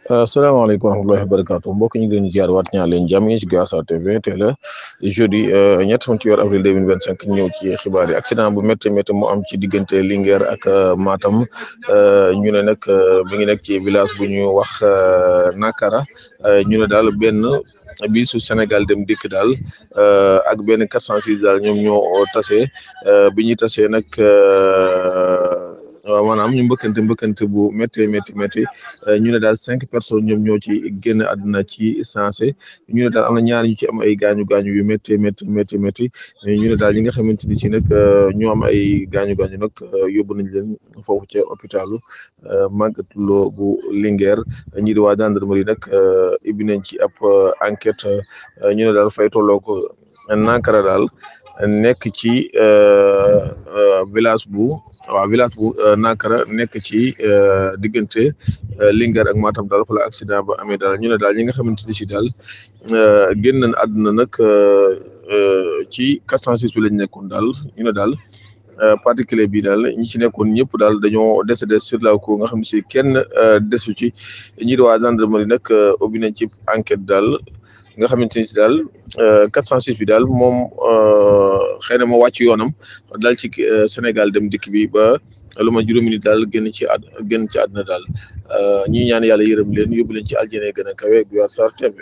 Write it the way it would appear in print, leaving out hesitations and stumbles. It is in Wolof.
asalaamaaleykum wa rahmatullahi wa barakaatu mbokk ñu ngi leen di ziar waat ñaa leen jàmm ci Guyassar TV tey la jeudi ñett fan ci weer avril 2025 ñëw ci xibaar yi accident bu métti métti mu am ci diggante Linguère ak Matam ñu ne nag mi ngi nekk ci village bu ñu wax Nakara ñu ne daal benn bisu Sénégal dem dikk daal ak benn 406 daal ñoom ñoo tase bi ñuy tasee nag waaw maanaam ñu mbëkkante bu métti ñu ne daal 5 personnes ñoom ñoo ci génn àdduna ci sensé ñu ne daal am na ñaar ñu ci am ay gaañu yu métti ñu ne daal ñi nga xamante ni ci nag ñoo am ay gaañu nag yóbbu nañ leen foofu ca hôpitalu Magatte Lô bu Linguère ñi di waa gendarmerie nag ibbi nañ ci ab enquête ñu ne daal fay tolloo ko Nakara daal nekk ci village bu Nakara nekk ci diggante Linguère ak Matam daal fa la accident ba amee daal ñu ne daal ñi nga xamante ni si daal génn nañ àdduna nag ci 406 bi lañ nekkoon daal ñu ne daal particulier bi daal ñi ci nekkoon ñëpp daal dañoo décédé sur la coup nga xam ne si kenn desu ci ñi di waa gendarmerie nag ubbi nañ ci enquête daal nga xamante ni si daal 406 bi daal moom xëy na moo wàcc yoonam daal ci Sénégal dem dikk bi ba lu ma juróomi nit daal génn ci àdduna daal ñi ñaan yàlla yërëm leen yóbbu leen ci aljana gën a kawe Guyassar TV